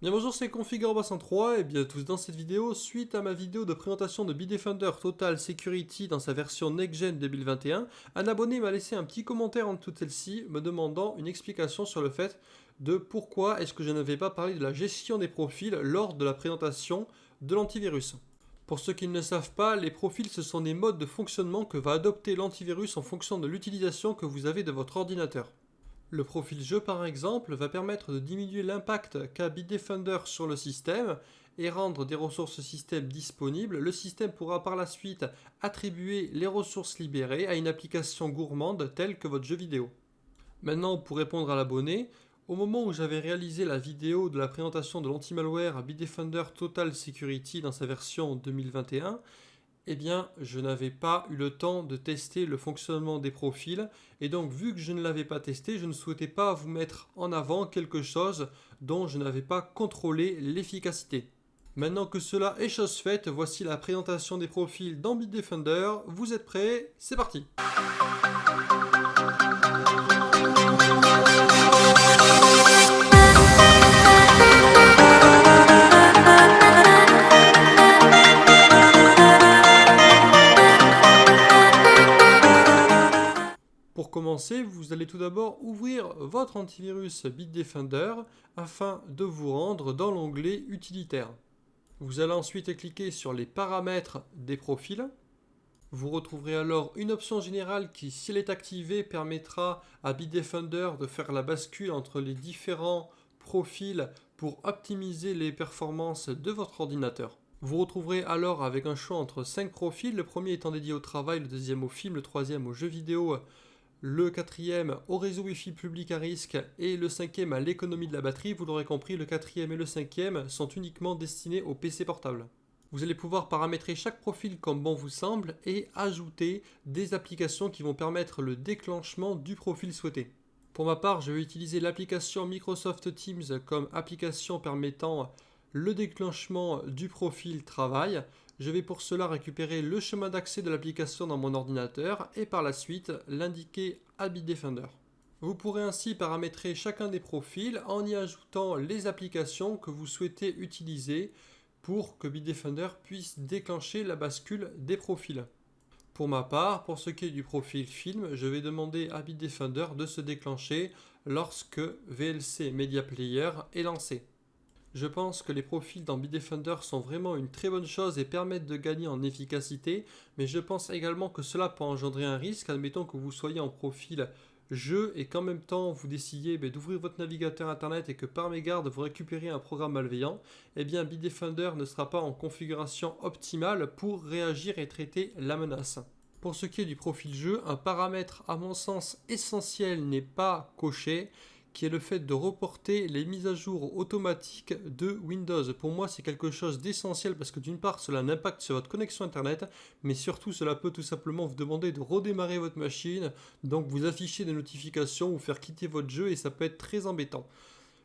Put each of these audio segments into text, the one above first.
Bien bonjour, c'est Config3 et bien tous dans cette vidéo, suite à ma vidéo de présentation de Bitdefender Total Security dans sa version Next-Gen 2021, un abonné m'a laissé un petit commentaire en dessous de celle-ci me demandant une explication sur le fait de pourquoi est-ce que je n'avais pas parlé de la gestion des profils lors de la présentation de l'antivirus. Pour ceux qui ne le savent pas, les profils ce sont des modes de fonctionnement que va adopter l'antivirus en fonction de l'utilisation que vous avez de votre ordinateur. Le profil jeu par exemple va permettre de diminuer l'impact qu'a Bitdefender sur le système et rendre des ressources système disponibles. Le système pourra par la suite attribuer les ressources libérées à une application gourmande telle que votre jeu vidéo. Maintenant, pour répondre à l'abonné, au moment où j'avais réalisé la vidéo de la présentation de l'anti-malware Bitdefender Total Security dans sa version 2021, eh bien, je n'avais pas eu le temps de tester le fonctionnement des profils et donc vu que je ne l'avais pas testé, je ne souhaitais pas vous mettre en avant quelque chose dont je n'avais pas contrôlé l'efficacité. Maintenant que cela est chose faite, voici la présentation des profils dans Bitdefender. Vous êtes prêts? C'est parti! Pour commencer, vous allez tout d'abord ouvrir votre antivirus Bitdefender afin de vous rendre dans l'onglet utilitaire. Vous allez ensuite cliquer sur les paramètres des profils. Vous retrouverez alors une option générale qui, si elle est activée, permettra à Bitdefender de faire la bascule entre les différents profils pour optimiser les performances de votre ordinateur. Vous retrouverez alors avec un choix entre 5 profils, le premier étant dédié au travail, le deuxième au film, le troisième aux jeux vidéo, le quatrième au réseau Wi-Fi public à risque et le cinquième à l'économie de la batterie. Vous l'aurez compris, le quatrième et le cinquième sont uniquement destinés aux PC portables. Vous allez pouvoir paramétrer chaque profil comme bon vous semble et ajouter des applications qui vont permettre le déclenchement du profil souhaité. Pour ma part, je vais utiliser l'application Microsoft Teams comme application permettant le déclenchement du profil travail. Je vais pour cela récupérer le chemin d'accès de l'application dans mon ordinateur et par la suite l'indiquer à Bitdefender. Vous pourrez ainsi paramétrer chacun des profils en y ajoutant les applications que vous souhaitez utiliser pour que Bitdefender puisse déclencher la bascule des profils. Pour ma part, pour ce qui est du profil film, je vais demander à Bitdefender de se déclencher lorsque VLC Media Player est lancé. Je pense que les profils dans Bitdefender sont vraiment une très bonne chose et permettent de gagner en efficacité, mais je pense également que cela peut engendrer un risque. Admettons que vous soyez en profil jeu et qu'en même temps vous décidiez d'ouvrir votre navigateur internet et que par mégarde vous récupérez un programme malveillant, eh bien Bitdefender ne sera pas en configuration optimale pour réagir et traiter la menace. Pour ce qui est du profil jeu, un paramètre à mon sens essentiel n'est pas coché, qui est le fait de reporter les mises à jour automatiques de Windows. Pour moi, c'est quelque chose d'essentiel parce que d'une part, cela a un impact sur votre connexion Internet, mais surtout, cela peut tout simplement vous demander de redémarrer votre machine, donc vous afficher des notifications ou faire quitter votre jeu et ça peut être très embêtant.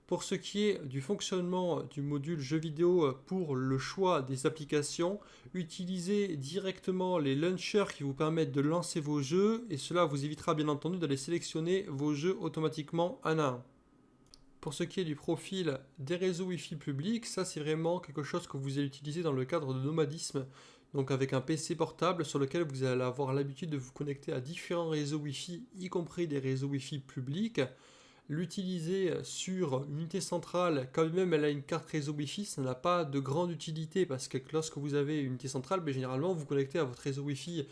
Pour ce qui est du fonctionnement du module jeu vidéo pour le choix des applications, utilisez directement les launchers qui vous permettent de lancer vos jeux et cela vous évitera bien entendu d'aller sélectionner vos jeux automatiquement un à un. Pour ce qui est du profil des réseaux Wi-Fi publics, ça c'est vraiment quelque chose que vous allez utiliser dans le cadre de nomadisme, donc avec un PC portable sur lequel vous allez avoir l'habitude de vous connecter à différents réseaux Wi-Fi, y compris des réseaux Wi-Fi publics. L'utiliser sur une unité centrale, quand même elle a une carte réseau Wi-Fi, ça n'a pas de grande utilité parce que lorsque vous avez une unité centrale, généralement vous connectez à votre réseau Wi-Fi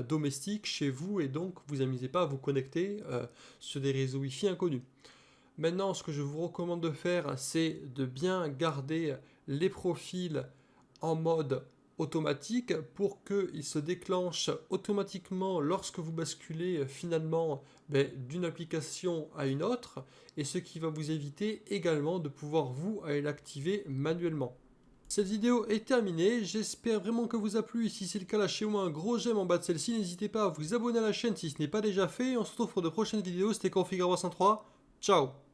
domestique chez vous et donc vous amusez pas à vous connecter sur des réseaux Wi-Fi inconnus. Maintenant, ce que je vous recommande de faire, c'est de bien garder les profils en mode automatique pour qu'ils se déclenchent automatiquement lorsque vous basculez finalement d'une application à une autre et ce qui va vous éviter également de pouvoir vous aller l'activer manuellement. Cette vidéo est terminée, j'espère vraiment que vous a plu. Si c'est le cas, lâchez-moi un gros j'aime en bas de celle-ci, n'hésitez pas à vous abonner à la chaîne si ce n'est pas déjà fait. On se retrouve pour de prochaines vidéos, c'était Config3, ciao.